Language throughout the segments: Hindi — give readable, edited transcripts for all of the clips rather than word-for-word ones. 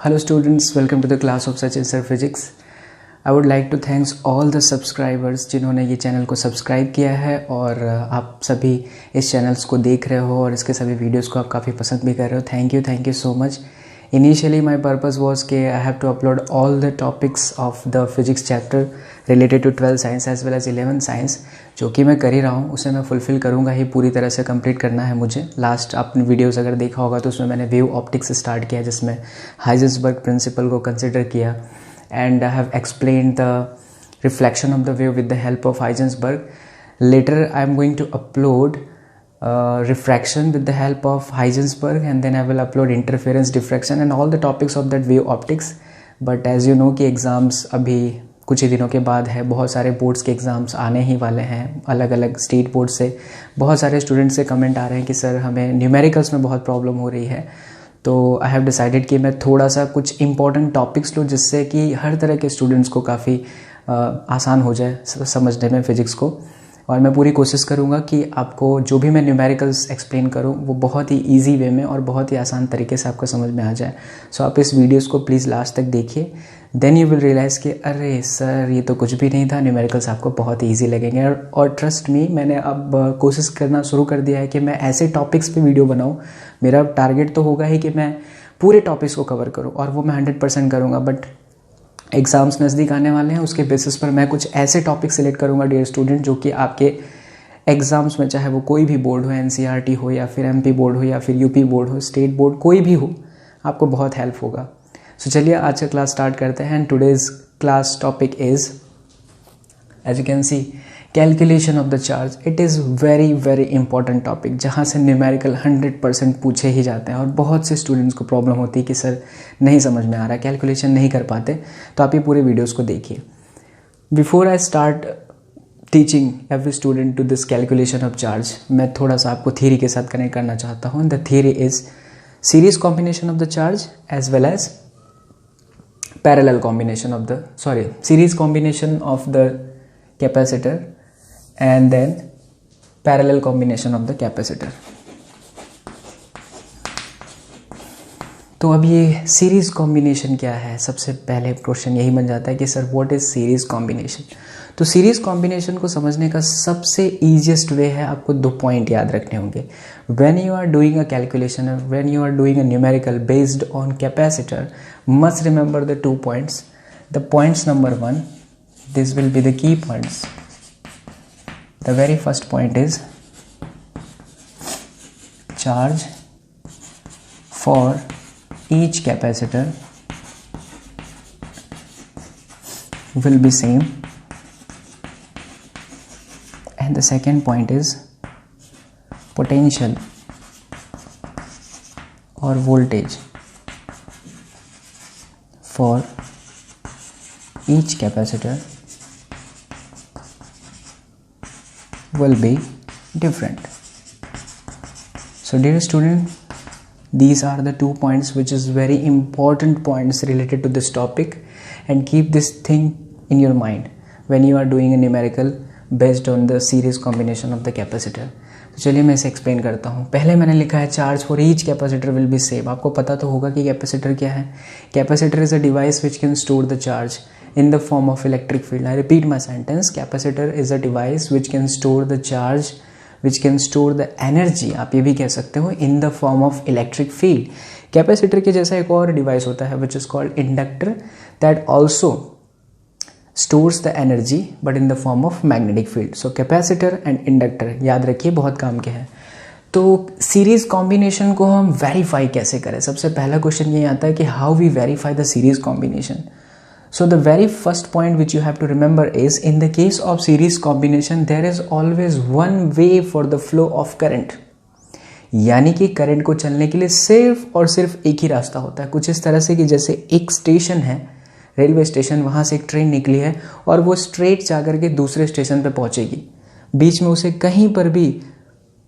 Hello students, welcome to the class of Sachin Sir Physics. I would like to thanks all the subscribers जिन्होंने ये चैनल को सब्सक्राइब किया है और आप सभी इस चैनल्स को देख रहे हो और इसके सभी वीडियोस को आप काफ़ी पसंद भी कर रहे हो. Thank you so much. Initially my purpose was कि I have to upload all the topics of the physics chapter related to 12 science as well as 11 science, जो कि मैं कर ही रहा हूँ. उसे मैं फुलफ़िल करूँगा ही, पूरी तरह से कंप्लीट करना है मुझे. लास्ट आपने वीडियोस अगर देखा होगा तो उसमें मैंने वेव ऑप्टिक्स स्टार्ट किया जिसमें हाइजेंसबर्ग प्रिंसिपल को कंसिडर किया and I have explained the reflection of the wave with the help of Heisenberg. Later I am going to upload refraction with the help of Heisenberg and then I will upload interference, diffraction and all the topics of that wave optics. But as you know कि एग्ज़ाम्स अभी कुछ ही दिनों के बाद है, बहुत सारे बोर्ड्स के एग्ज़ाम्स आने ही वाले हैं. अलग अलग स्टेट बोर्ड से बहुत सारे स्टूडेंट्स से कमेंट आ रहे हैं कि सर हमें न्यूमेरिकल्स में बहुत प्रॉब्लम हो रही है. तो आई हैव डिसाइडेड कि मैं थोड़ा सा कुछ इंपॉर्टेंट टॉपिक्स लूँ जिससे कि हर तरह के स्टूडेंट्स को काफ़ी आसान हो जाए समझने में फ़िज़िक्स को. और मैं पूरी कोशिश करूँगा कि आपको जो भी मैं न्यूमेरिकल्स एक्सप्लेन करूँ वो बहुत ही इजी वे में और बहुत ही आसान तरीके से आपको समझ में आ जाए. सो आप इस वीडियोस को प्लीज़ लास्ट तक देखिए. देन यू विल रियलाइज़ कि अरे सर ये तो कुछ भी नहीं था, न्यूमेरिकल्स आपको बहुत ही ईजी लगेंगे. और ट्रस्ट मी, मैंने अब कोशिश करना शुरू कर दिया है कि मैं ऐसे टॉपिक्स पे वीडियो बनाऊँ. मेरा टारगेट तो होगा ही कि मैं पूरे टॉपिक्स को कवर करूँ और वो मैं 100% करूँगा. बट एग्ज़ाम्स नज़दीक आने वाले हैं, उसके बेसिस पर मैं कुछ ऐसे टॉपिक सिलेक्ट करूँगा डियर स्टूडेंट जो कि आपके एग्ज़ाम्स में, चाहे वो कोई भी बोर्ड हो, एनसीईआरटी हो या फिर एमपी बोर्ड हो या फिर यूपी बोर्ड हो, स्टेट बोर्ड कोई भी हो, आपको बहुत हेल्प होगा. सो चलिए आज का क्लास स्टार्ट करते हैं. And today's class topic is, as you can see, calculation of the charge. It is very important topic जहाँ से न्यूमेरिकल 100% पूछे ही जाते हैं और बहुत से स्टूडेंट्स को प्रॉब्लम होती है कि सर नहीं समझ में आ रहा, कैलकुलेशन नहीं कर पाते. तो आप ये पूरे वीडियोस को देखिए. Before I start teaching every student to this calculation of charge, मैं थोड़ा सा आपको थियरी के साथ कनेक्ट करना चाहता हूँ. The theory is series combination of the charge as well as parallel combination of the series combination of the capacitor and then parallel combination of the capacitor. तो अब ये सीरीज कॉम्बिनेशन क्या है, सबसे पहले क्वेश्चन यही बन जाता है कि sir what is series combination. तो सीरीज कॉम्बिनेशन को समझने का सबसे ईजिएस्ट वे है, आपको 2 पॉइंट याद रखने होंगे. When you are doing a calculation, when you are doing a numerical based on capacitor, must remember the 2 points. The points number 1, this will be the key points. The very first point is charge for each capacitor will be same, and the second point is potential or voltage for each capacitor will be different. So dear student, these are the 2 points which is very important points related to this topic, and keep this thing in your mind when you are doing a numerical based on the series combination of the capacitor. तो चलिए मैं इसे एक्सप्लेन करता हूँ. पहले मैंने लिखा है charge for each capacitor will be same. आपको पता तो होगा कि कैपेसिटर क्या है. Capacitor is a device which can store the charge in the form of electric field. I repeat my sentence. Capacitor is a device which can store the charge, which can store the energy, आप ये भी कह सकते हो, in the form of electric field. Capacitor के जैसा एक और डिवाइस होता है which is called inductor that also stores the energy but in the form of magnetic field. So capacitor and inductor याद रखिए, बहुत काम के हैं. तो सीरीज कॉम्बिनेशन को हम वेरीफाई कैसे करें, सबसे पहला क्वेश्चन ये आता है कि how we verify the series combination. So the very first point which you have to remember is, in the case of series combination there is always one way for the flow of current. यानी कि करंट को चलने के लिए सिर्फ और सिर्फ एक ही रास्ता होता है. कुछ इस तरह से कि जैसे एक स्टेशन है, रेलवे स्टेशन, वहाँ से एक ट्रेन निकली है और वो स्ट्रेट जाकर के दूसरे स्टेशन पे पहुँचेगी. बीच में उसे कहीं पर भी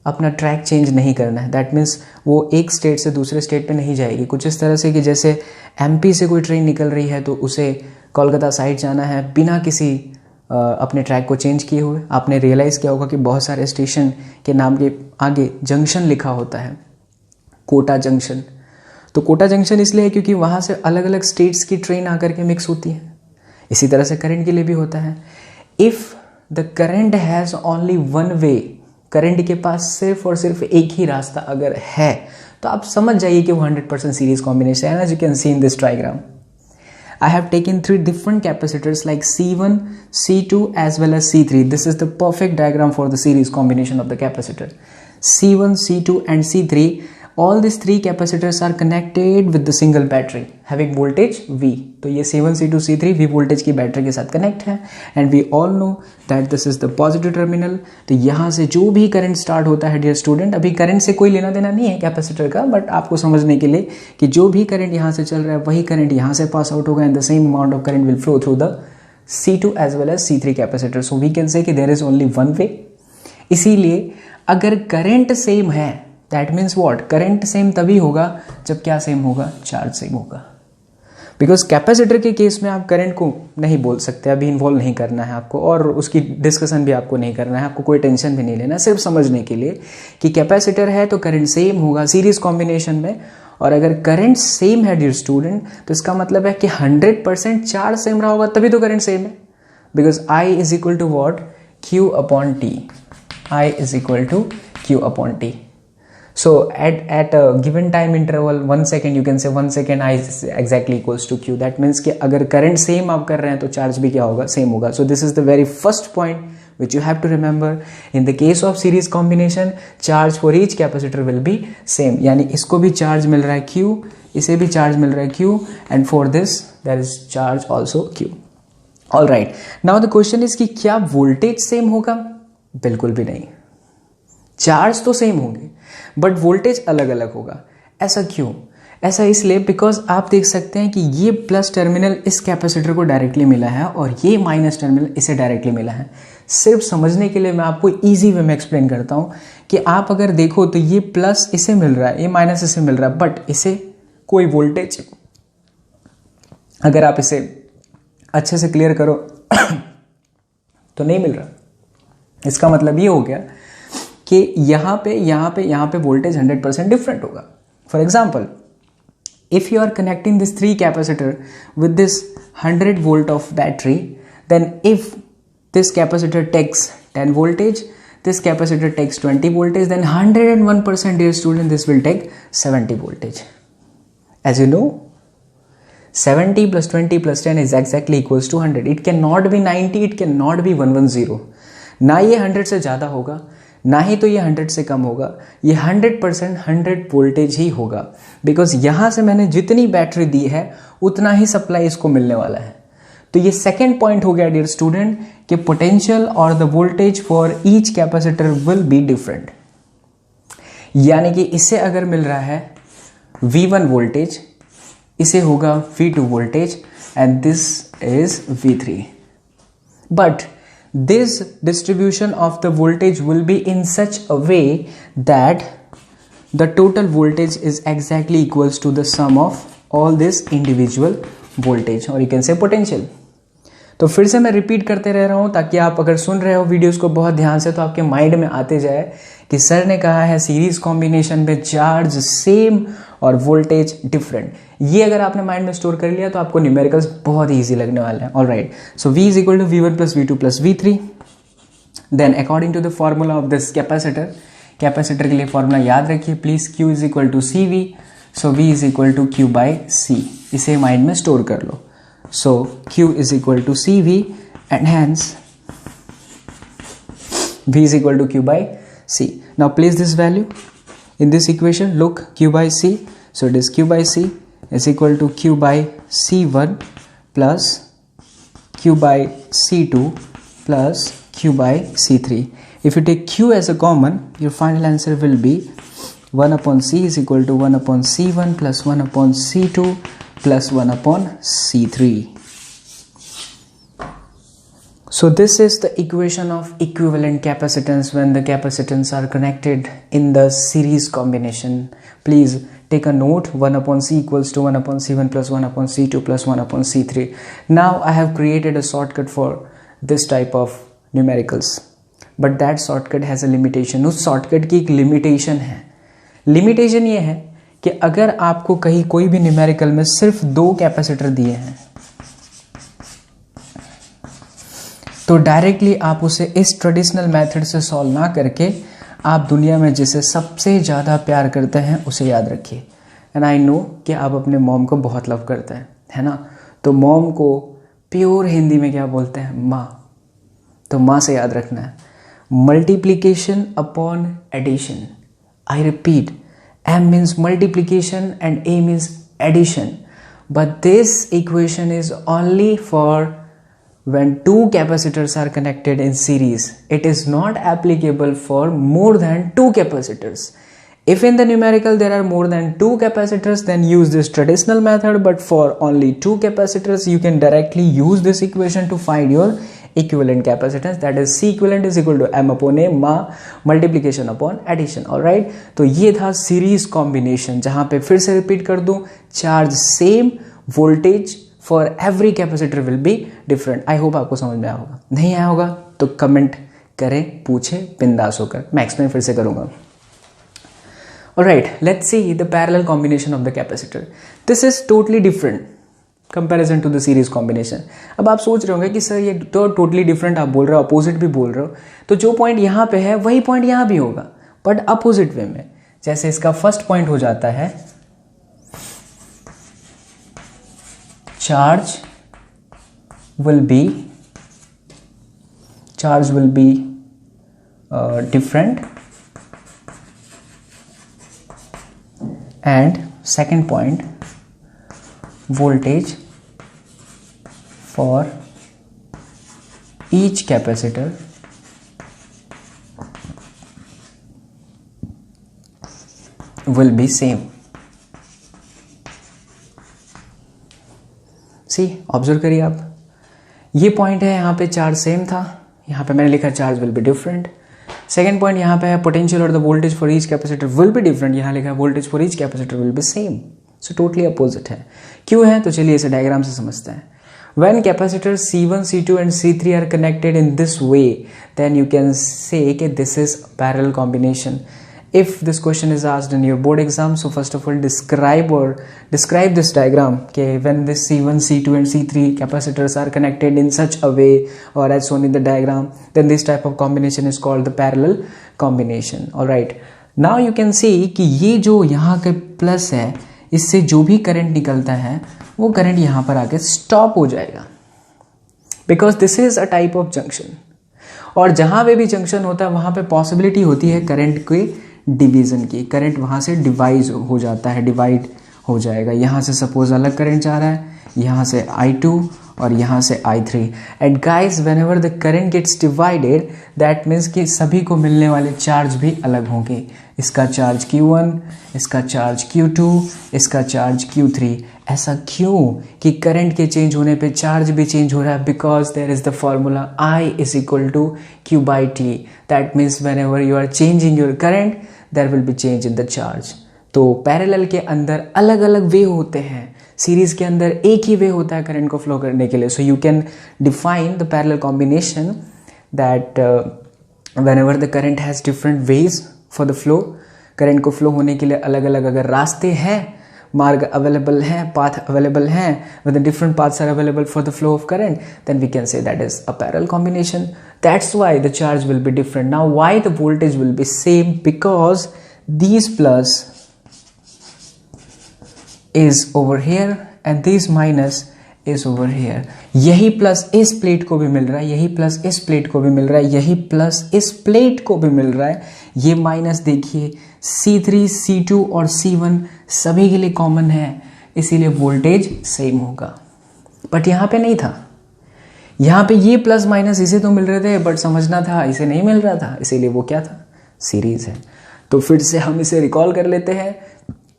अपना ट्रैक चेंज नहीं करना है. दैट मीन्स वो एक स्टेट से दूसरे स्टेट पे नहीं जाएगी. कुछ इस तरह से कि जैसे एमपी से कोई ट्रेन निकल रही है तो उसे कोलकाता साइड जाना है बिना किसी अपने ट्रैक को चेंज किए हुए. आपने रियलाइज़ किया होगा कि बहुत सारे स्टेशन के नाम के आगे जंक्शन लिखा होता है, कोटा जंक्शन. तो कोटा जंक्शन इसलिए है क्योंकि वहाँ से अलग अलग स्टेट्स की ट्रेन आकर के मिक्स होती है। इसी तरह से करंट के लिए भी होता है। If the current has only one way, current के पास सिर्फ और सिर्फ एक ही रास्ता अगर है तो आप समझ जाइए कि वो 100% सीरीज कॉम्बिनेशन है। As you can see in this diagram, I have taken 3 different capacitors like C1, C2 as well as C3. This is the perfect diagram for the series combination of the capacitor. C1, C2 and C3, all these 3 capacitors are connected with the single battery having voltage V. तो ये C1, C2, C3 V voltage की बैटरी के साथ कनेक्ट है and we all know that this is the positive terminal. तो यहाँ से जो भी करंट स्टार्ट होता है डियर स्टूडेंट, अभी करंट से कोई लेना देना नहीं है कैपेसिटर का, बट आपको समझने के लिए कि जो भी करंट यहाँ से चल रहा है वही करंट यहाँ से पास आउट होगा and the same amount of current will flow through the C2 as well as C3 capacitor. So we can say कि there is only one way. इसीलिए अगर करंट सेम है that means what, current same तभी होगा जब क्या सेम होगा, चार्ज सेम होगा। बिकॉज कैपेसिटर के केस में आप करंट को नहीं बोल सकते, अभी इन्वॉल्व नहीं करना है आपको और उसकी डिस्कशन भी आपको नहीं करना है, आपको कोई टेंशन भी नहीं लेना, सिर्फ समझने के लिए कि कैपेसिटर है तो करंट सेम होगा सीरीज कॉम्बिनेशन में। और अगर करंट सेम है डियर स्टूडेंट तो इसका मतलब है कि 100% चार्ज सेम रहा होगा तभी तो करंट सेम है। Because I is equal to what, Q upon T, I is equal to Q upon T. So at a given time interval 1 second, you can say 1 second I is exactly equals to Q. That means कि अगर करंट सेम आप कर रहे हैं तो चार्ज भी क्या होगा, सेम होगा। So this is the very first point which you have to remember. In the case of series combination, charge for each capacitor will be same. यानी इसको भी चार्ज मिल रहा है Q, इसे भी चार्ज मिल रहा है Q, and for this there is charge also Q. All right. Now the question is कि क्या वोल्टेज सेम होगा? बिल्कुल भी नहीं। चार्ज तो सेम होंगे बट वोल्टेज अलग अलग होगा। ऐसा क्यों? ऐसा इसलिए बिकॉज आप देख सकते हैं कि ये प्लस टर्मिनल इस कैपेसिटर को डायरेक्टली मिला है और ये माइनस टर्मिनल इसे डायरेक्टली मिला है। सिर्फ समझने के लिए मैं आपको इजी वे में एक्सप्लेन करता हूं कि आप अगर देखो तो ये प्लस इसे मिल रहा है, ये माइनस इसे मिल रहा है, बट इसे कोई वोल्टेज, अगर आप इसे अच्छे से क्लियर करो तो नहीं मिल रहा। इसका मतलब ये हो गया कि यहाँ पे वोल्टेज 100% डिफरेंट होगा। For example, if you are connecting this 3 capacitor with this 100 volt of battery, then if this capacitor takes 10 voltage, this capacitor takes 20 voltage, then 101% dear student this will take 70 voltage. As you know, 70 plus 20 plus 10 is exactly equals to 100. It cannot be 90, it cannot be 110. ना ये 100 से ज़्यादा होगा, ना ही तो ये 100 से कम होगा, ये 100% 100 वोल्टेज ही होगा। बिकॉज यहाँ से मैंने जितनी बैटरी दी है उतना ही सप्लाई इसको मिलने वाला है। तो ये सेकेंड पॉइंट हो गया डियर स्टूडेंट कि पोटेंशियल और the voltage for each capacitor will be different. यानी कि इससे अगर मिल रहा है V1 वोल्टेज, इसे होगा V2 voltage and this is V3। But this distribution of the voltage will be in such a way that the total voltage is exactly equals to the sum of all this individual voltage, or you can say potential. तो फिर से मैं रिपीट करते रह रहा हूँ ताकि आप अगर सुन रहे हो वीडियोस को बहुत ध्यान से तो आपके माइंड में आते जाए कि सर ने कहा है सीरीज कॉम्बिनेशन में चार्ज सेम और वोल्टेज डिफरेंट। ये अगर आपने माइंड में स्टोर कर लिया तो आपको न्यूमेरिकल्स बहुत ईजी लगने वाले हैं। Alright, so V is equal to V1 plus V2 plus V3। Then according to the formula of this capacitor, capacitor के लिए फॉर्मूला याद रखिए please, Q is equal to CV, so V is equal to Q by C। इसे माइंड में स्टोर कर लो। So Q is equal to CV and hence V is equal to Q by C. Now place this value in this equation. Look, Q by C. So it is Q by C is equal to Q by C1 plus Q by C2 plus Q by C3. If you take Q as a common, your final answer will be 1 upon C is equal to 1 upon C1 plus 1 upon C2 plus 1 upon C3. So this is the equation of equivalent capacitance when the capacitance are connected in the series combination. Please take a note, 1 upon C equals to 1 upon C1 plus 1 upon C2 plus 1 upon C3. Now I have created a shortcut for this type of numericals. But that shortcut has a limitation. उस shortcut की एक limitation है। Limitation ये है कि अगर आपको कहीं कोई भी न्यूमेरिकल में सिर्फ 2 कैपेसिटर दिए हैं तो डायरेक्टली आप उसे इस ट्रेडिशनल मेथड से सॉल्व ना करके आप दुनिया में जिसे सबसे ज़्यादा प्यार करते हैं उसे याद रखिए। एंड आई नो कि आप अपने मॉम को बहुत लव करते हैं, है ना? तो मॉम को प्योर हिंदी में क्या बोलते हैं? माँ। तो माँ से याद रखना है, multiplication upon addition. I repeat, M means multiplication and A means addition. But this equation is only for when 2 capacitors are connected in series. It is not applicable for more than 2 capacitors. If in the numerical there are more than 2 capacitors, then use this traditional method. But for only 2 capacitors, you can directly use this equation to find your equivalent capacitance, that is C equivalent is equal to M upon A, multiplication upon addition. Alright, तो ये था सीरीज कॉम्बिनेशन, जहां पे फिर से रिपीट कर दूं, charge same, voltage for every capacitor will be different. I hope आपको समझ में आया होगा। नहीं आया होगा तो कमेंट करें, पूछे बिंदास होकर, मैं एक्सप्लेन फिर से करूंगा। Alright, let's see the parallel combination of the capacitor. This is totally different comparison to the series combination. अब आप सोच रहे होंगे कि सर ये तो टोटली डिफरेंट आप बोल रहे हो, अपोजिट भी बोल रहे हो, तो जो पॉइंट यहाँ पे है वही पॉइंट यहाँ भी होगा, बट अपोजिट वे में। जैसे इसका फर्स्ट पॉइंट हो जाता है charge will be different, and second point voltage for each capacitor will be same. See, observe करिए आप, ये पॉइंट है यहाँ पे चार्ज सेम था, यहाँ पे मैंने लिखा charge will be different. Second point यहाँ पे है पोटेंशियल और the voltage for each capacitor will be different, यहाँ लिखा है voltage for each capacitor will be same. So totally opposite है। क्यों है? तो चलिए इसे डायग्राम से समझते हैं। When capacitors C1, C2 and C3 are connected in this way, then you can say that this is a parallel combination. If this question is asked in your board exam, so first of all describe this diagram. Okay, when this C1, C2 and C3 capacitors are connected in such a way or as shown in the diagram, then this type of combination is called the parallel combination. All right. Now you can see कि ये जो यहाँ के प्लस है, इससे जो भी करंट निकलता है वो करंट यहाँ पर आके स्टॉप हो जाएगा, because this is a type of junction. और जहाँ पे भी जंक्शन होता है वहाँ पे पॉसिबिलिटी होती है करंट के डिवीजन की, करंट वहाँ से डिवाइड हो जाता है, डिवाइड हो जाएगा। यहाँ से सपोज अलग करंट जा रहा है, यहाँ से I2 और यहाँ से I3, and guys whenever the current gets divided that means कि सभी को मिलने वाले चार्ज भी अलग होंगे। इसका चार्ज Q1, इसका चार्ज Q2, इसका चार्ज Q3। ऐसा क्यों? कि करंट के चेंज होने पे चार्ज भी चेंज हो रहा है, because there is the formula I is equal to Q by T। That means whenever you are changing your current there will be change in the charge. तो पैरेलल के अंदर अलग अलग वे होते हैं, सीरीज के अंदर एक ही वे होता है करंट को फ्लो करने के लिए। So you can define the parallel combination that whenever the current has different ways for the flow, current को फ्लो होने के लिए अलग अलग अगर रास्ते हैं, मार्ग अवेलेबल हैं, पाथ अवेलेबल हैं, when the different paths are available for the flow of current, then we can say that is a parallel combination. That's why the charge will be different. Now why the voltage will be same? Because these plus is over here and this minus is over here. यही प्लस इस प्लेट को भी मिल रहा है, यही प्लस इस प्लेट को भी मिल रहा है, यही प्लस इस प्लेट को भी मिल रहा है। ये माइनस देखिए C3, C2 और C1 सभी के लिए कॉमन है, इसीलिए वोल्टेज सेम होगा। बट यहाँ पे नहीं था, यहाँ पे ये प्लस माइनस इसे तो मिल रहे थे बट समझना था इसे नहीं मिल रहा था, इसीलिए वो क्या था? सीरीज है। तो फिर से हम इसे रिकॉल कर लेते हैं।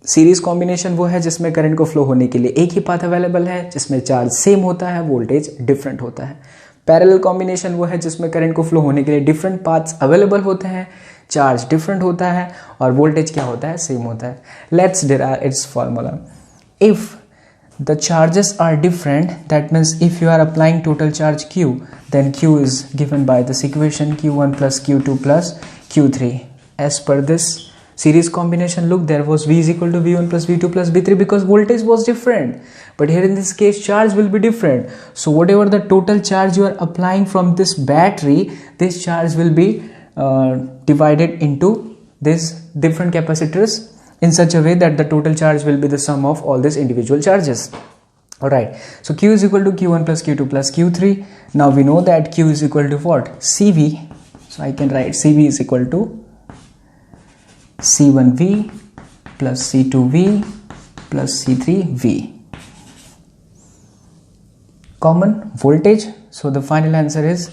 सीरीज कॉम्बिनेशन वो है जिसमें करंट को फ्लो होने के लिए एक ही पाथ अवेलेबल है, जिसमें चार्ज सेम होता है, वोल्टेज डिफरेंट होता है। पैरेलल कॉम्बिनेशन वो है जिसमें करंट को फ्लो होने के लिए डिफरेंट पाथ्स अवेलेबल होते हैं, चार्ज डिफरेंट होता है और वोल्टेज क्या होता है? सेम होता है। Let's derive it's formula. If the charges are different, that means if you are applying total charge Q, then Q is given by this equation Q1 plus Q2 plus Q3 as per this series combination, look, there was V is equal to V1 plus V2 plus V3 because voltage was different. But here in this case, charge will be different. So whatever the total charge you are applying from this battery, this charge will be divided into these different capacitors in such a way that the total charge will be the sum of all these individual charges. Alright, so Q is equal to Q1 plus Q2 plus Q3. Now we know that Q is equal to what? CV. So I can write CV is equal to C1V plus C2V plus C3V. Common voltage. So the final answer is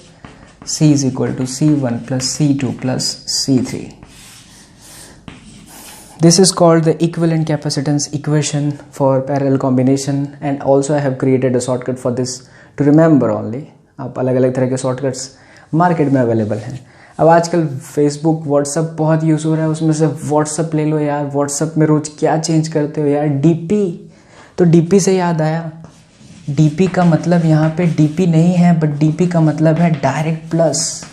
C is equal to C1 plus C2 plus C3. This is called the equivalent capacitance equation for parallel combination, and also I have created a shortcut for this to remember only. आप अलग अलग तरह के शॉर्टकट्स मार्केट में अवेलेबल हैं. अब आजकल फेसबुक व्हाट्सअप बहुत यूज़ हो रहा है, उसमें से व्हाट्सअप ले लो यार. व्हाट्सअप में रोज़ क्या चेंज करते हो यार. डीपी, तो डीपी से याद आया, डीपी का मतलब यहाँ पे डीपी नहीं है, बट डीपी का मतलब है डायरेक्ट प्लस.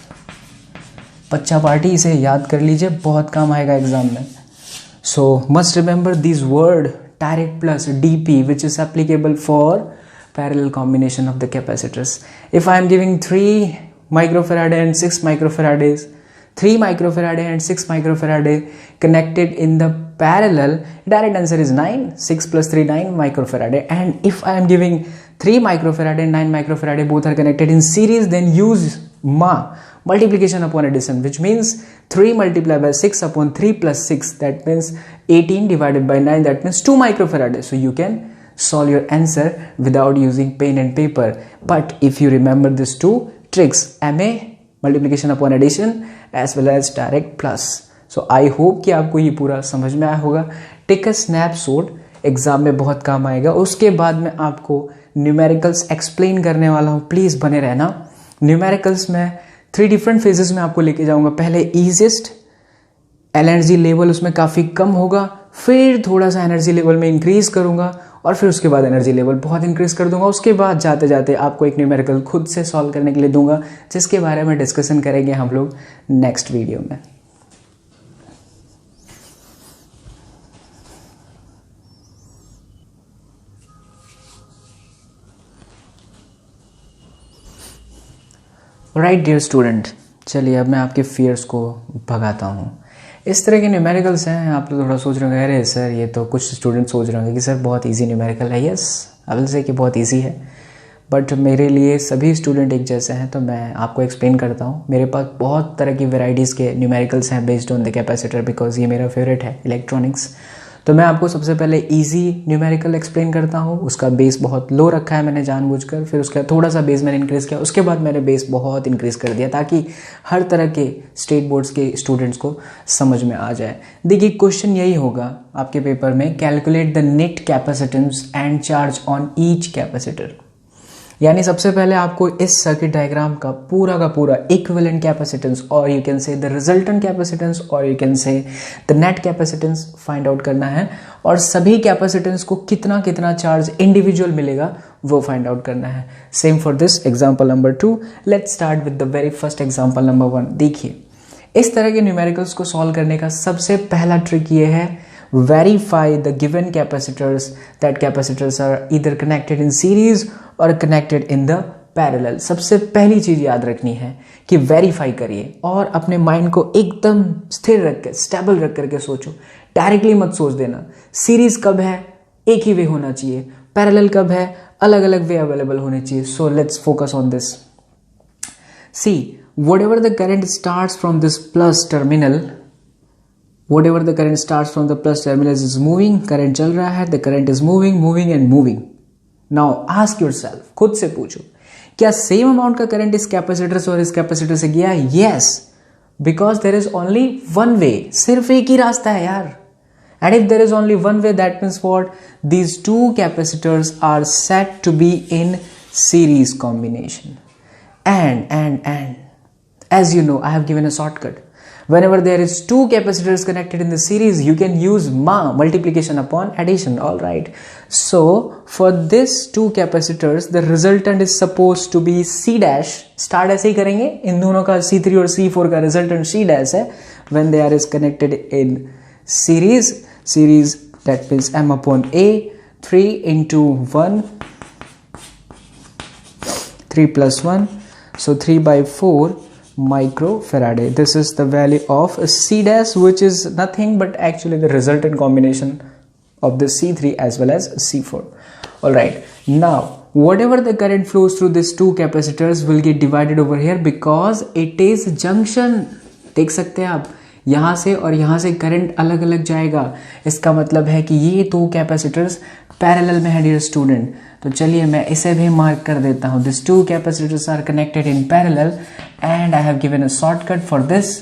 बच्चा पार्टी इसे याद कर लीजिए, बहुत काम आएगा एग्जाम में. So must remember these word direct plus dp, which is applicable for parallel combination of the capacitors. If I am giving 3 microfarad and 6 microfarads, 3 microfarad and 6 microfarad connected in the parallel, direct answer is 9. 6 plus 3 9 microfarad. And if I am giving 3 microfarad and 9 microfarad, both are connected in series, then use multiplication upon addition, which means 3 multiplied by 6 upon 3 plus 6, that means 18 divided by 9, that means 2 microfarad. So you can solve your answer without using pen and paper. But if you remember these two tricks, MA, multiplication upon addition, as well as direct plus. So I hope कि आपको ये पूरा समझ में आया होगा. टेक अ स्नैपशॉट, एग्जाम में बहुत काम आएगा. उसके बाद मैं आपको न्यूमेरिकल्स एक्सप्लेन करने वाला हूँ, प्लीज़ बने रहना. न्यूमेरिकल्स में 3 डिफरेंट फेजेस में आपको लेके जाऊंगा. पहले ईजिएस्ट, एनर्जी लेवल उसमें काफ़ी कम होगा, फिर थोड़ा सा एनर्जी लेवल में इंक्रीज करूंगा, और फिर उसके बाद एनर्जी लेवल बहुत इंक्रीज कर दूंगा. उसके बाद जाते जाते आपको एक न्यूमेरिकल खुद से सॉल्व करने के लिए दूंगा, जिसके बारे में डिस्कशन करेंगे हम लोग नेक्स्ट वीडियो में. राइट डियर स्टूडेंट, चलिए अब मैं आपके फियर्स को भगाता हूँ. इस तरह के न्यूमेरिकल्स हैं, आप लोग थोड़ा सोच रहे होंगे अरे सर ये तो, कुछ स्टूडेंट सोच रहे होंगे कि सर बहुत इजी न्यूमेरिकल है. यस, आई विल से कि बहुत इजी है, बट मेरे लिए सभी स्टूडेंट एक जैसे हैं, तो मैं आपको एक्सप्लेन करता हूँ. मेरे पास बहुत तरह की वेराइटीज़ के न्यूमेरिकल्स हैं based on the capacitor, because ये मेरा फेवरेट है इलेक्ट्रॉनिक्स. तो मैं आपको सबसे पहले इजी न्यूमेरिकल एक्सप्लेन करता हूँ. उसका बेस बहुत लो रखा है मैंने जानबूझकर, फिर उसका थोड़ा सा बेस मैंने इंक्रीज़ किया, उसके बाद मैंने बेस बहुत इंक्रीज़ कर दिया ताकि हर तरह के स्टेट बोर्ड्स के स्टूडेंट्स को समझ में आ जाए. देखिए क्वेश्चन यही होगा आपके पेपर में, calculate the net capacitance and charge on each capacitor. यानी सबसे पहले आपको इस सर्किट डायग्राम का पूरा इक्विवेलेंट कैपेसिटेंस, और you can say the resultant capacitance, और you can say the net capacitance find out करना है, और सभी कैपेसिटेंस को कितना कितना चार्ज इंडिविजुअल मिलेगा वो फाइंड आउट करना है. Same for this example number 2. Let's start with the very first example number 1. देखिए इस तरह के न्यूमेरिकल्स को सॉल्व करने का सबसे पहला ट्रिक ये है, verify the given capacitors, that capacitors are either connected in series or connected in the parallel. सबसे पहली चीज याद रखनी है कि वेरीफाई करिए और अपने माइंड को एकदम स्थिर रख के, स्टेबल रख करके सोचो. डायरेक्टली मत सोच देना. सीरीज कब है, एक ही वे होना चाहिए. पैरेलल कब है, अलग अलग वे अवेलेबल होने चाहिए. So let's focus on this. See, whatever the current starts from this plus terminal, whatever the current starts from the plus terminal is moving, current चल रहा है, the current is moving and moving. Now ask yourself, खुद से पूछो, क्या सेम अमाउंट का करंट इस कैपेसिटर से और इस कैपेसिटर से गया? Yes, because there is only one way. सिर्फ एक ही रास्ता है यार. And if there is only one way, that means what? These two capacitors are said to be in series combination. And as you know, I have given a shortcut. Whenever there is two capacitors connected in the series, you can use multiplication upon addition. All right. So for this two capacitors, the resultant is supposed to be C dash. Start ऐसे ही करेंगे. इन दोनों का C3 और C4 का resultant C dash है. When they are is connected in series that means m upon a, 3 into 1, 3 plus 1, so 3 by 4 microfarad. This is the value of C dash, which is nothing but actually the resultant combination of the C3 as well as C4. Alright, now whatever the current flows through these two capacitors will get divided over here because it is junction. देख सकते हैं आप, यहाँ से और यहाँ से करंट अलग अलग जाएगा। इसका मतलब है कि ये दो कैपेसिटर्स पैरेलल में है डियर स्टूडेंट। तो चलिए मैं इसे भी मार्क कर देता हूँ। This two capacitors are connected in parallel and I have given a shortcut for this.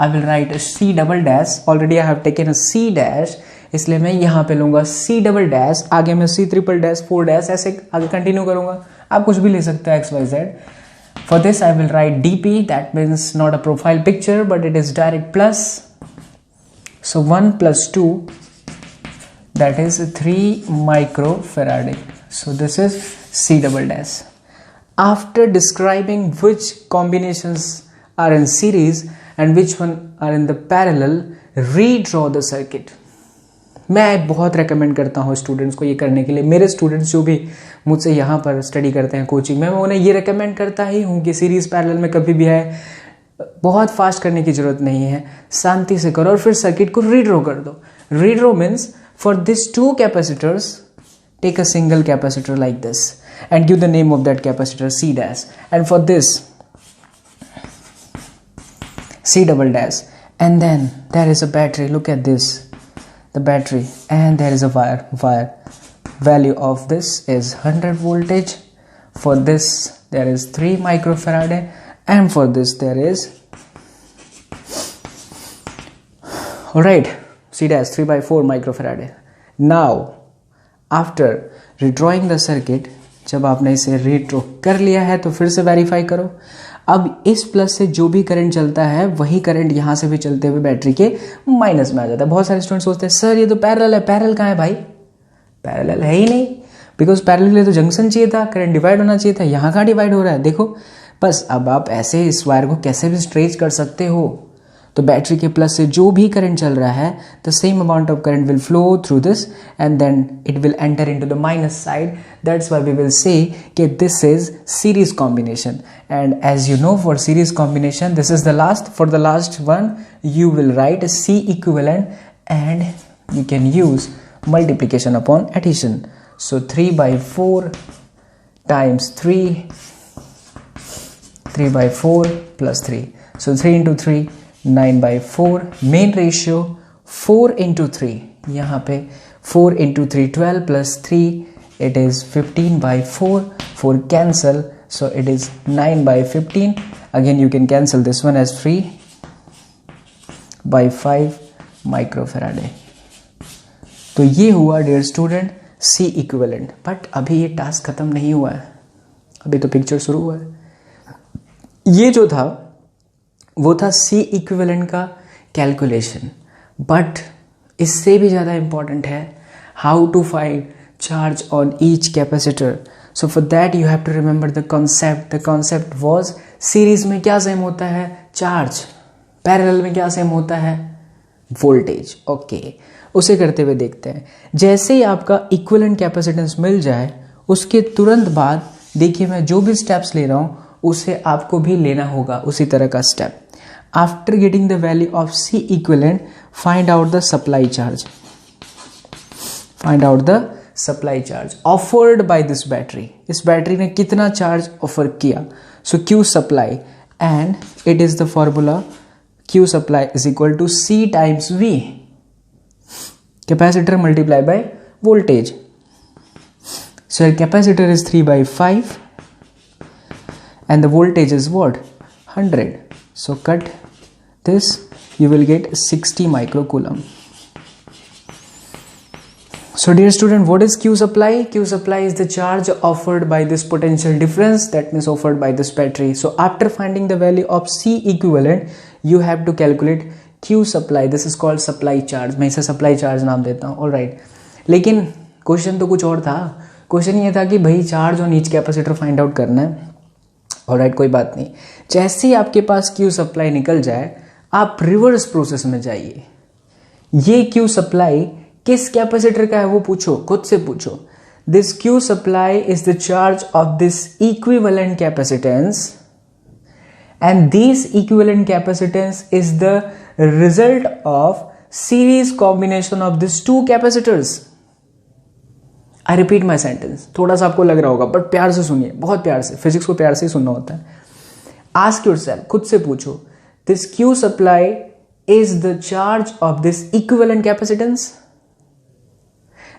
I will write C double dash. Already I have taken a C dash, इसलिए मैं यहाँ पे लूंगा C डबल डैश, आगे मैं C ट्रिपल डैश, 4 डैश, ऐसे आगे कंटिन्यू करूंगा। आप कुछ भी ले सकते हो XYZ। For this I will write DP, that means not a profile picture but it is direct plus. So 1 plus 2, that is 3 microfarad. So this is C double dash. After describing which combinations are in series and which one are in the parallel, redraw the circuit. मैं बहुत रेकमेंड करता हूँ स्टूडेंट्स को ये करने के लिए। मेरे स्टूडेंट्स जो भी मुझसे यहाँ पर स्टडी करते हैं कोचिंग में, मैं उन्हें ये रेकमेंड करता ही हूँ कि सीरीज़ पैरेलल में कभी भी है बहुत फास्ट करने की ज़रूरत नहीं है, शांति से करो और फिर सर्किट को रीड्रॉ कर दो। Redraw means for this two capacitors take a single capacitor like this and give the name of that capacitor C dash, and for this C double dash, and then there is a battery. Look at this, the battery, and there is a wire. Value of this is 100 voltage. For this there is 3 microfarad, and for this there is, alright, C dash 3 by 4 microfarad. Now after redrawing the circuit, जब आपने इसे रीड्रॉ कर लिया है तो फिर से वेरीफाई करो। अब इस प्लस से जो भी करंट चलता है वही करंट यहाँ से भी चलते हुए बैटरी के माइनस में आ जाता है। बहुत सारे स्टूडेंट सोचते हैं सर ये तो पैरेलल है। पैरेलल कहाँ है भाई? पैरेलल है ही नहीं, बिकॉज पैरेलल के लिए तो जंक्शन चाहिए था, करंट डिवाइड होना चाहिए था। यहाँ कहाँ डिवाइड हो रहा है? देखो बस। अब आप ऐसे इस वायर को कैसे भी स्ट्रेच कर सकते हो। तो बैटरी के प्लस से जो भी करंट चल रहा है the same amount of current will flow through this and then it will enter into the minus side. That's why we will say कि this is series combination. And as you know for series combination this is the last. For the last one you will write C equivalent and you can use multiplication upon addition. So 3 by 4 times 3 by 4 plus 3. So 3 into 3, 9 by 4. Main ratio 4 into 3. यहाँ पे 4 into 3, 12 plus 3, it is 15 by 4. 4 cancel, so it is 9 by 15. Again you can cancel this one as 3 by 5 microfarad. तो ये हुआ dear student C equivalent. But अभी ये टास्क खत्म नहीं हुआ है, अभी तो पिक्चर शुरू हुआ है। ये जो था वो था C इक्विवेलेंट का कैलकुलेशन, बट इससे भी ज़्यादा इंपॉर्टेंट है how to find charge on each capacitor. So for that you have to remember the concept. The concept was series में क्या सेम होता है? चार्ज। पैरेलल में क्या सेम होता है? वोल्टेज। ओके, उसे करते हुए देखते हैं। जैसे ही आपका इक्विवेलेंट कैपेसिटेंस मिल जाए उसके तुरंत बाद देखिए मैं जो भी स्टेप्स ले रहा हूँ उसे आपको भी लेना होगा उसी तरह का step. After getting the value of C equivalent find out the supply charge. Find out the supply charge offered by this battery. इस बैटरी ने कितना चार्ज ऑफर किया? सो Q supply and it is the formula Q supply is equal to C times V, capacitor multiplied by voltage. So your capacitor is 3 by 5 and the voltage is what? 100. So cut this, you will get 60 microcoulomb. So dear student, what is Q supply? Q supply is the charge offered by this potential difference, that means offered by this battery. So after finding the value of C equivalent, you have to calculate Q supply. This is called supply charge. मैं इसे supply charge नाम देता हूँ। Alright. लेकिन क्वेश्चन तो कुछ और था। क्वेश्चन ये था कि भाई charge on each capacitor find out करना है। Alright, कोई बात नहीं। जैसे ही आपके पास Q supply निकल जाए आप रिवर्स प्रोसेस में जाइए। ये Q सप्लाई किस कैपेसिटर का है वो पूछो, खुद से पूछो. This Q supply is the charge of this equivalent capacitance, and these equivalent capacitance is the result of series combination of these two capacitors. I repeat my sentence. थोड़ा सा आपको लग रहा होगा बट प्यार से सुनिए, बहुत प्यार से. फिजिक्स को प्यार से ही सुनना होता है. Ask yourself, खुद से पूछो, this Q supply is the charge of this equivalent capacitance,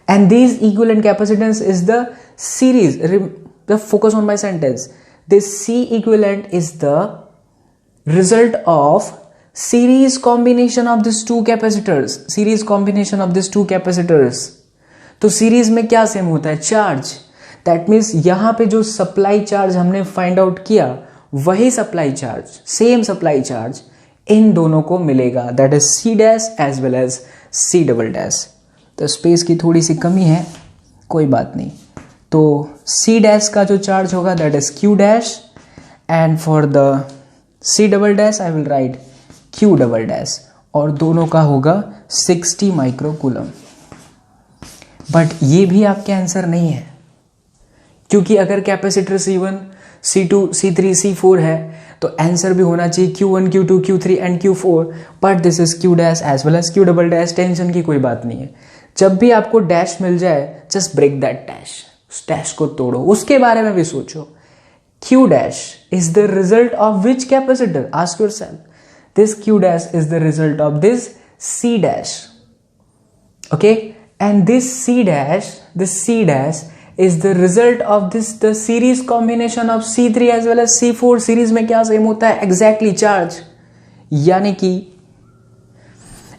and these equivalent capacitance is the series. The focus on my sentence. This C equivalent is the result of series combination of these two capacitors. Series combination of these two capacitors. तो सीरीज में क्या सेम होता है? चार्ज. दैट मीन्स यहां पे जो सप्लाई चार्ज हमने फाइंड आउट किया वही supply charge, same supply charge इन दोनों को मिलेगा. That is C dash as well as C double dash. तो स्पेस की थोड़ी सी कमी है, कोई बात नहीं. तो C डैश का जो चार्ज होगा that is Q dash, and for the C double dash I will right Q double dash, और दोनों का होगा 60 माइक्रो कूलम. बट ये भी आपके आंसर नहीं है, क्योंकि अगर capacitor C1, C2, C3, C4 है तो आंसर भी होना चाहिए Q1, Q2, Q3 and Q4. But this is Q dash as well as Q double dash. Tension की कोई बात नहीं है. जब भी आपको डैश मिल जाए जस्ट ब्रेक दैट डैश, उस डैश को तोड़ो, उसके बारे में भी सोचो. Q dash is the result of which capacitor? Ask yourself. This Q dash is the result of this C dash. Okay, and this C dash is the result of the series combination of C3 as well as C4. Series में क्या सेम होता है? Exactly charge. यानी कि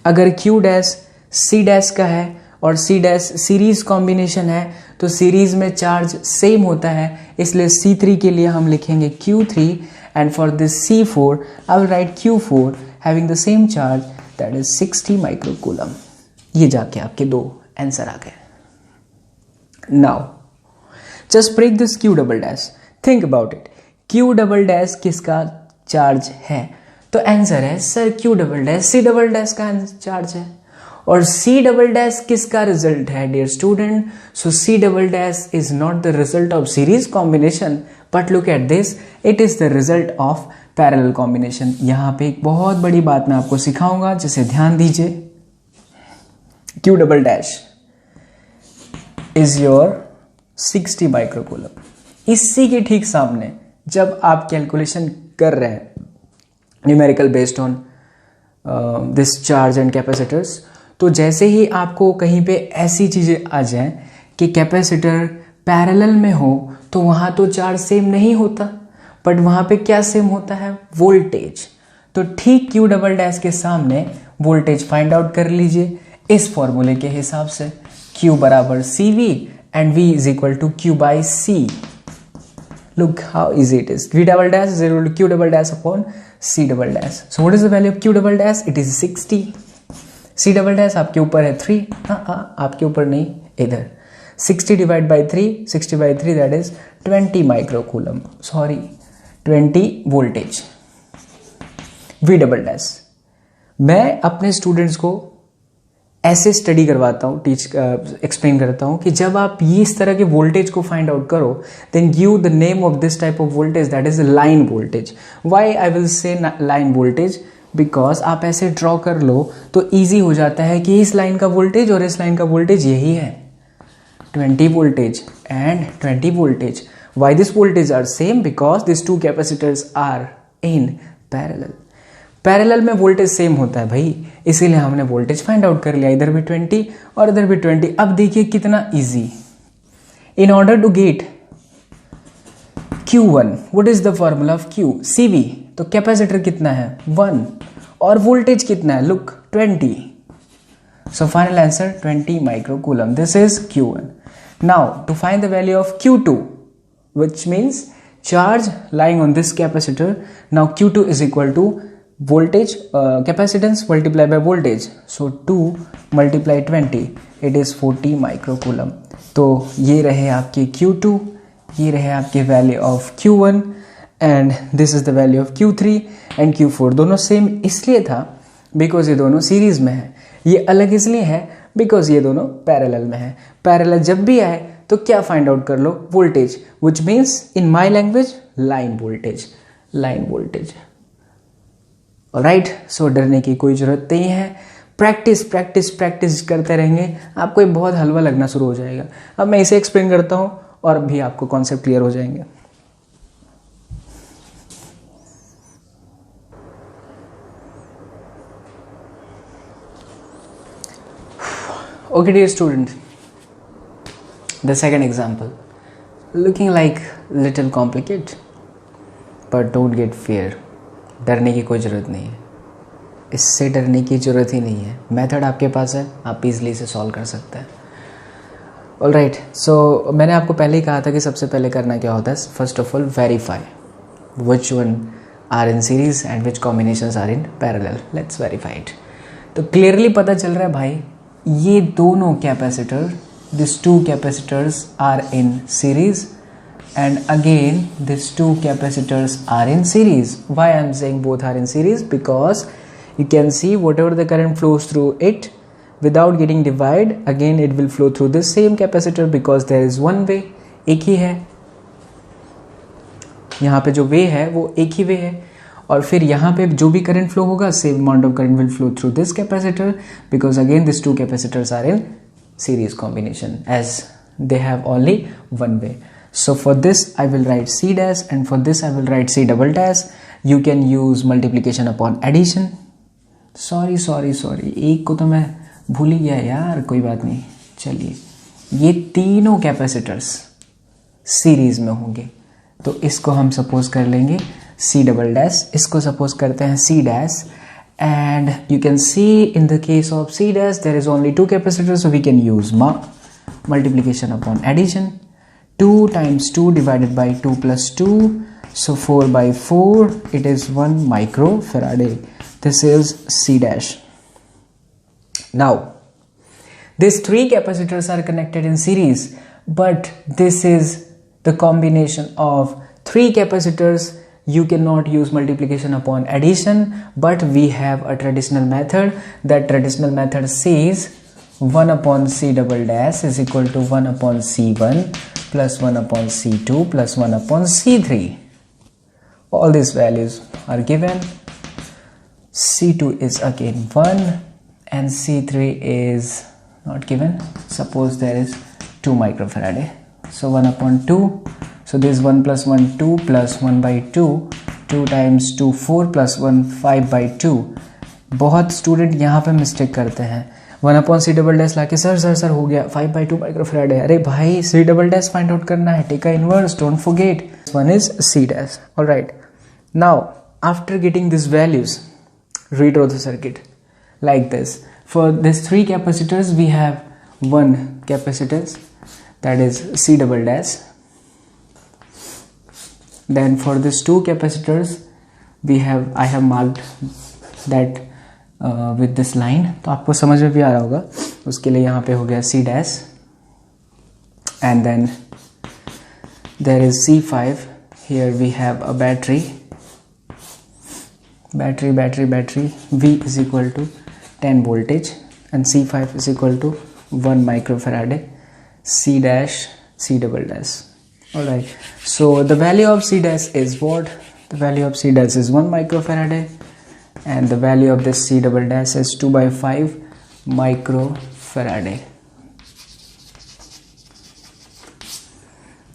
अगर Q डैश C डैश का है और C डैश सीरीज कॉम्बिनेशन है तो सीरीज में चार्ज सेम होता है, इसलिए C3 के लिए हम लिखेंगे Q3, and for this C4 I will write Q4 having the same charge that is 60 micro coulomb. ये जाके आपके दो आंसर आ गए. Now just break this Q double dash. Think about it. Q double dash किसका चार्ज है? तो आंसर है sir Q double dash C double dash का चार्ज है. और C डबल डैश किसका रिजल्ट है dear student? So C double dash is not the result of series combination, but look at this, it is the result of parallel combination. यहां पे एक बहुत बड़ी बात मैं आपको सिखाऊंगा जिसे ध्यान दीजिए. Q double dash is your 60 micro coulomb. इसी के ठीक सामने जब आप कैलकुलेशन कर रहे हैं numerical based on this charge and capacitors, तो जैसे ही आपको कहीं पे ऐसी चीजें आ जाएं कि कैपेसिटर पैरेलल में हो तो वहां तो चार्ज सेम नहीं होता, बट वहां पे क्या सेम होता है? वोल्टेज. तो ठीक Q डबल डैश के सामने वोल्टेज फाइंड आउट कर लीजिए इस फॉर्मूले के हिसाब से. Q बराबर CV and V is equal to Q by C. Look how easy it is. V double dash is equal to Q double dash upon C double dash. So what is the value of Q double dash? It is 60. C double dash आपके ऊपर है 3. आपके ऊपर नहीं, इधर. 60 divided by 3, 60 by 3 that is 20 microcoulomb. Sorry, 20 voltage. V double dash. मैं अपने स्टूडेंट्स को ऐसे स्टडी करवाता हूँ, एक्सप्लेन करता हूँ कि जब आप ये इस तरह के वोल्टेज को फाइंड आउट करो, then give the name of this type of voltage that is line voltage. Why I will say line voltage? Because आप ऐसे ड्रॉ कर लो तो इजी हो जाता है कि इस लाइन का वोल्टेज और इस लाइन का वोल्टेज यही है, 20 voltage and 20 voltage. Why these voltages are same? Because these two capacitors are in parallel. Parallel में वोल्टेज सेम होता है भाई, इसीलिए हमने वोल्टेज फाइंड आउट कर लिया. इधर भी 20 और इधर भी 20. अब देखिए कितना easy. In order to get Q1, what is the formula of Q? CV. तो कैपेसिटर कितना है? 1. और वोल्टेज कितना है? Look, 20. So final answer 20 microcoulomb. This is Q1. Now to find the value of Q2, which means charge lying on this capacitor. Now Q2 is equal to voltage, capacitance multiplied by voltage. So 2 multiply 20, it is 40 microcoulomb. तो ये रहे आपके Q2, ये रहे आपके value of Q1, and this is the value of Q3 and Q4. दोनों सेम इसलिए था बिकॉज ये दोनों सीरीज में है. ये अलग इसलिए है बिकॉज ये दोनों पैरेलल में है। पैरेलल जब भी आए तो क्या फाइंड आउट कर लो, voltage, which means in my language line voltage, line voltage. Right, so डरने की कोई ज़रूरत नहीं है। प्रैक्टिस प्रैक्टिस प्रैक्टिस करते रहेंगे, आपको ये बहुत हलवा लगना शुरू हो जाएगा। अब मैं इसे एक्सप्लेन करता हूँ और भी आपको कॉन्सेप्ट क्लियर हो जाएंगे। Okay dear student, the second example, looking like little complicated, but don't get fear. डरने की कोई ज़रूरत नहीं है, इससे डरने की ज़रूरत ही नहीं है। मेथड आपके पास है, आप इजीली इसे सॉल्व कर सकते हैं। ऑलराइट, सो मैंने आपको पहले ही कहा था कि सबसे पहले करना क्या होता है, first of all verify which one are in series and which combinations are in parallel. Let's verify it. तो क्लियरली पता चल रहा है भाई, ये दोनों capacitor, this two capacitors are in series and again these two capacitors are in series. Why I am saying both are in series? Because you can see whatever the current flows through it without getting divided, again it will flow through this same capacitor because there is one way, एक ही है। यहाँ पे जो वे है वो एक ही वे है, और फिर यहाँ पे जो भी करंट फ्लो होगा same amount of current will flow through this capacitor because again these two capacitors are in series combination as they have only one way. So for this I will write C dash and for this I will write C double dash. You can use multiplication upon addition. Sorry, एक को तो मैं भूल ही गया यार, कोई बात नहीं। चलिए, ये तीनों कैपेसिटर्स सीरीज में होंगे, तो इसको हम सपोज कर लेंगे C double dash, इसको सपोज करते हैं C dash, and you can see in the case of C dash there is only two capacitors, so we can use multiplication upon addition. 2 times 2 divided by 2 plus 2, so 4 by 4, it is 1 microfarad. This is C dash. Now these three capacitors are connected in series, but this is the combination of three capacitors. You cannot use multiplication upon addition, but we have a traditional method. That traditional method says 1 upon C double dash is equal to 1 upon C1 plus 1 upon C2 plus 1 upon C3. All these values are given. C2 is again 1 and C3 is not given. Suppose there is 2 microfarad. So 1 upon 2. So this 1 plus 1 2 plus 1 by 2. 2 times 2 4 plus 1 5 by 2. बहुत स्टूडेंट यहाँ पे मिस्टेक करते हैं, 1 अपॉन सी डबल डैश लाके सर हो गया 5/2 माइक्रोफैराड है। अरे भाई, C double dash find out करना है, take a inverse, don't forget, one is C dash. Alright, now after getting this values redraw the circuit like this. For these three capacitors we have one capacitance, that is C double dash. Then for these two capacitors I have marked that with this line, तो आपको समझ में भी आ रहा होगा। उसके लिए यहाँ पे हो गया C dash, and then there is C5. Here we have a battery, V is equal to 10 voltage and C5 is equal to 1 microfarad, C dash, C double dash. Alright, so the value of C dash is what? The value of C dash is 1 microfarad and the value of this C double dash is 2/5 microfarad.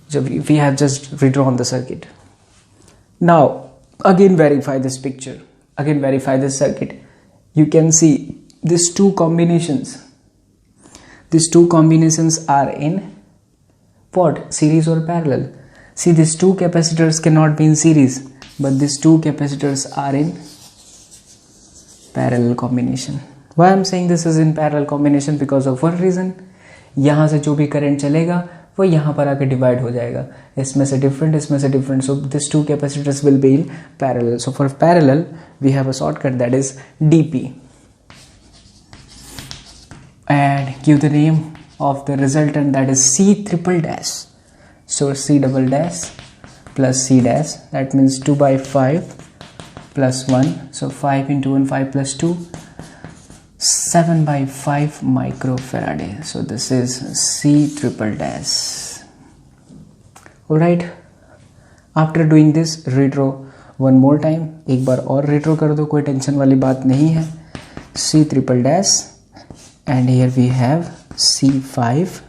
So we have just redrawn the circuit. Now again verify this picture, again verify this circuit. You can see these two combinations are in what? Series or parallel? See, these two capacitors cannot be in series, but these two capacitors are in parallel combination. Why I am saying this is in parallel combination? Because of one reason, यहाँ से जो भी करंट चलेगा वो यहाँ पर आके डिवाइड हो जाएगा, इसमें से डिफरेंट, इसमें से different. So this two capacitors will be in parallel. So for parallel we have a shortcut that is DP and give the name of the resultant, that is C triple dash. So C double dash plus C dash, that means 2/5 plus 1. So 5 into 1, 5 plus 2. 7/5 microfarad. So this is C triple dash. Alright, after doing this redraw one more time, एक बार और redraw कर दो, कोई टेंशन वाली बात नहीं है. C triple dash and here we have C5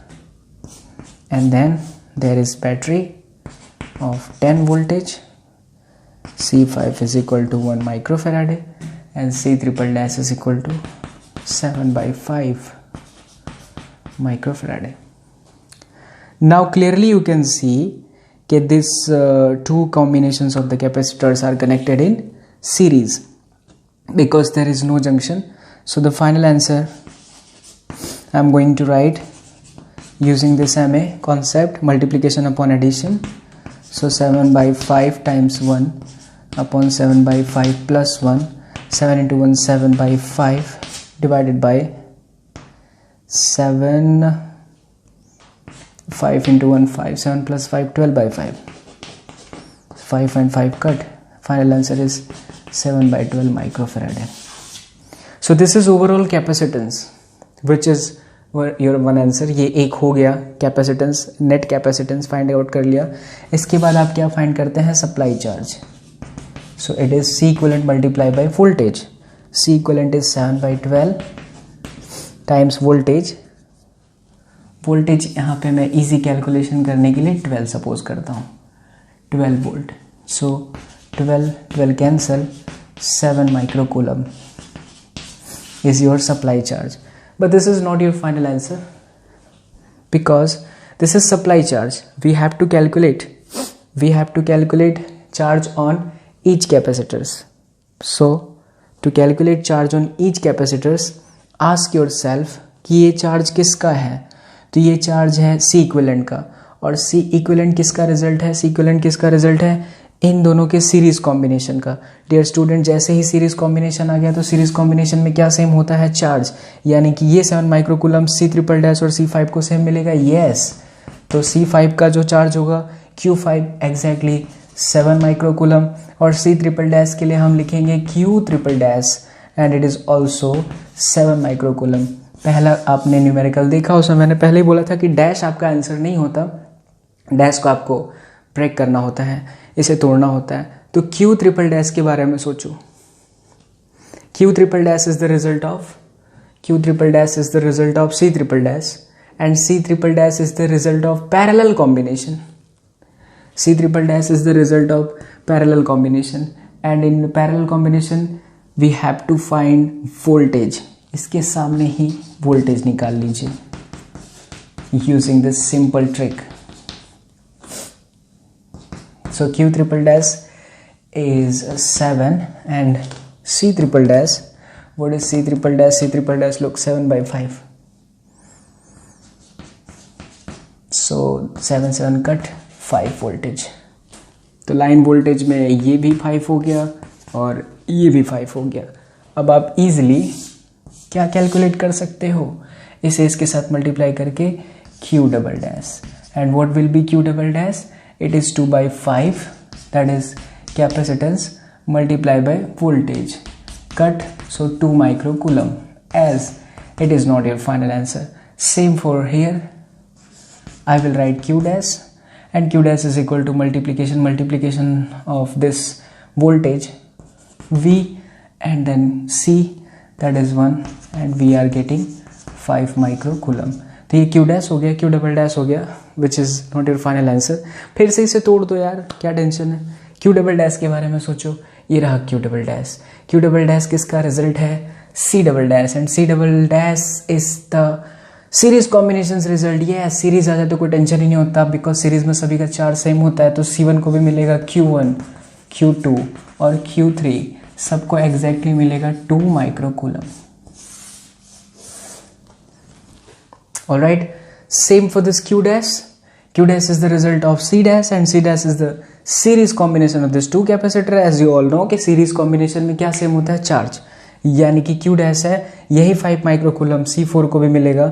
and then there is battery of 10 voltage. C5 is equal to 1 microfarad and C triple dash is equal to 7/5 microfarad. Now clearly you can see that these two combinations of the capacitors are connected in series because there is no junction. So the final answer I am going to write using this MA concept, multiplication upon addition. So 7/5 times 1 upon 7/5 plus 1, 7 into 1 7/5 divided by 7, 5 into 1 5, 7 plus 5 12/5, 5 and 5 cut, final answer is 7/12 microfarad. So this is overall capacitance which is your one answer. ये एक हो गया capacitance, net capacitance find out कर लिया. इसके बाद आप क्या फाइंड करते हैं, supply charge. So it is C equivalent multiply by voltage. C equivalent is 7/12 times voltage. Voltage यहाँ पे मैं इजी कैलकुलेशन करने के लिए 12 सपोज करता हूँ, 12 volt. So 12 cancel, 7 microcoulomb is your supply charge. But this is not your final answer because this is supply charge. We have to calculate charge on each capacitors. So to calculate charge on each capacitors, ask yourself कि ये चार्ज किसका है. तो ये चार्ज है C इक्विवेलेंट का, और C इक्विवेलेंट किसका रिजल्ट है, C इक्विवेलेंट किसका रिजल्ट है, इन दोनों के सीरीज कॉम्बिनेशन का. डियर स्टूडेंट, जैसे ही सीरीज कॉम्बिनेशन आ गया तो सीरीज कॉम्बिनेशन में क्या सेम होता है, चार्ज. यानी कि ये 7 माइक्रोकूलम C ट्रिपल डैश और C5 को सेम मिलेगा. यस, तो C5 का जो चार्ज होगा Q5 एग्जैक्टली 7 माइक्रोकूलम, और C ट्रिपल डैश के लिए हम लिखेंगे Q triple dash and it is also 7 microcoulomb. पहला आपने न्यूमेरिकल देखा, उसमें मैंने पहले ही बोला था कि डैश आपका आंसर नहीं होता, डैश को आपको ब्रेक करना होता है, इसे तोड़ना होता है. तो Q ट्रिपल डैश के बारे में सोचो. Q triple dash is the result of C triple dash and C triple dash is the result of parallel combination. C triple dash is the result of parallel combination and in parallel combination we have to find voltage. इसके सामने ही वोल्टेज निकाल लीजिए using this simple trick. So Q triple dash is 7 and C triple dash, what is C triple dash? C triple dash look 7/5. So 7 cut 5 voltage. तो लाइन वोल्टेज में ये भी 5 हो गया और ये भी 5 हो गया. अब आप इजीली क्या कैलकुलेट कर सकते हो, इसे इसके साथ मल्टीप्लाई करके Q double dash. And what will be Q double dash? It is 2/5, that is capacitance multiplied by voltage cut, so 2 microcoulomb, as it is not your final answer. Same for here, I will write Q dash, and Q dash is equal to multiplication of this voltage V and then C, that is 1, and we are getting 5 microcoulomb. तो ये Q डैश हो गया, Q डबल डैश हो गया, which is not your final answer. फिर से इसे तोड़ दो यार, क्या टेंशन है. Q डबल डैश के बारे में सोचो, ये रहा Q double dash. Q double dash किसका रिजल्ट है, C double dash, and C double dash is the series combination result. ये सीरीज आ जाए तो कोई टेंशन ही नहीं होता, बिकॉज सीरीज में सभी का चार्ज सेम होता है. तो C1 को भी मिलेगा Q1, Q2 और Q3, सबको एग्जैक्टली मिलेगा 2 microcoulomb. All right, same for this Q dash. Q dash is the result of C dash and C dash is the series combination of these two capacitor. As you all know कि series combination में क्या सेम होता है, चार्ज. यानी कि Q dash है, यही 5 माइक्रोकूलम C4 को भी मिलेगा.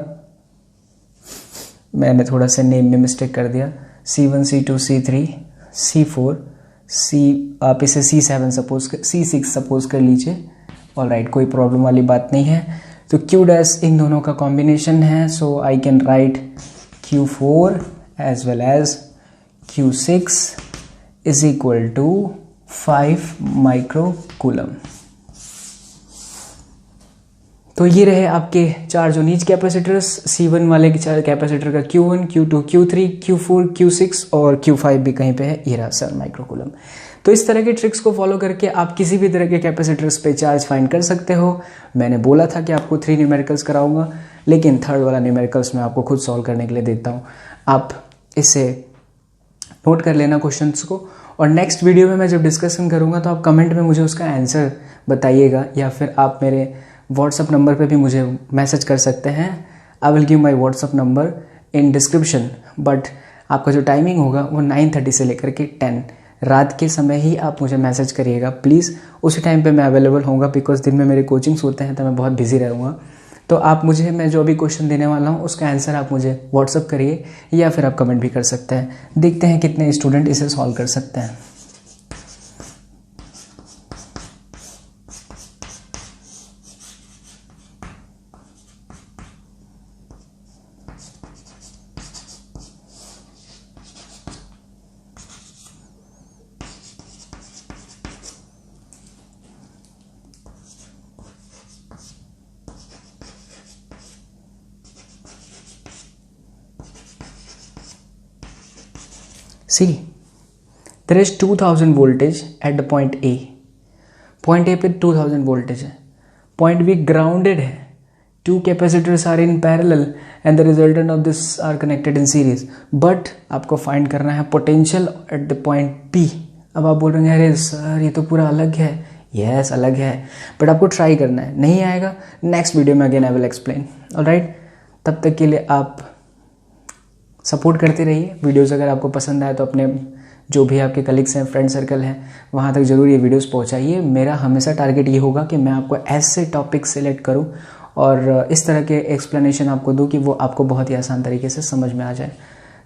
मैंने थोड़ा सा नेम में मिस्टेक कर दिया. C1, C2, C3, C4, आप इसे C6 सपोज कर लीजिए. ऑल राइट, कोई प्रॉब्लम वाली बात नहीं है. तो Q डैश इन दोनों का कॉम्बिनेशन है, so I can write Q4 as well as Q6 is equal to 5 micro coulomb. तो ये रहे आपके चार जो नीच कैपेसिटर्स, C1 वाले के चार कैपेसिटर का Q1, Q2, Q3, Q4, Q6 और Q5 भी कहीं पे है, ये रहा सर माइक्रोकूलम। तो इस तरह के ट्रिक्स को फॉलो करके आप किसी भी तरह के कैपेसिटर्स पे चार्ज फाइंड कर सकते हो। मैंने बोला था कि आपको 3 न्यूमेरिकल्स कराऊंगा, लेकिन थर्ड वाला न्यूमेरिकल्स मैं आपको खुद सॉल्व करने के लिए देता हूँ। आप इसे नोट कर लेना क्वेश्चंस को, और नेक्स्ट वीडियो में मैं जब डिस्कशन करूँगा तो आप कमेंट में मुझे उसका आंसर बताइएगा, या फिर आप मेरे व्हाट्सअप नंबर पे भी मुझे मैसेज कर सकते हैं। I will give my WhatsApp number in description, but आपका जो टाइमिंग होगा वो 9:30 से लेकर के 10 रात के समय ही आप मुझे मैसेज करिएगा प्लीज़। उसी टाइम पे मैं अवेलेबल होऊंगा, बिकॉज दिन में मेरे कोचिंग्स होते हैं तो मैं बहुत बिजी रहूँगा। तो आप मुझे, मैं जो अभी क्वेश्चन देने वाला हूँ उसका आंसर आप मुझे व्हाट्सअप करिए, या फिर आप कमेंट भी कर सकते हैं। देखते हैं कितने स्टूडेंट इसे सॉल्व कर सकते हैं। See, there is 2000 voltage at the point A. Point A पे 2000 voltage है, point B grounded है, 2 capacitors are in parallel and the resultant of this are connected in series. But आपको find करना है potential at the point P. अब आप बोल रहे हैं अरे सर ये तो पूरा अलग है। Yes, अलग है, but आपको try करना है। नहीं आएगा, next video में again I will explain. Alright, तब तक के लिए आप सपोर्ट करते रहिए। वीडियोस अगर आपको पसंद आए तो अपने जो भी आपके कलीग्स हैं, फ्रेंड सर्कल हैं, वहाँ तक ज़रूर ये वीडियोस पहुँचाइए। मेरा हमेशा टारगेट ये होगा कि मैं आपको ऐसे टॉपिक सेलेक्ट करूँ और इस तरह के एक्सप्लेनेशन आपको दूँ कि वो आपको बहुत ही आसान तरीके से समझ में आ जाए।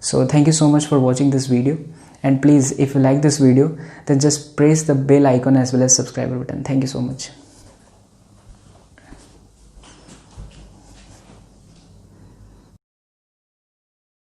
So thank you so much for watching this video, and please if you like this video then just press the bell icon as well as subscriber button. Thank you so much.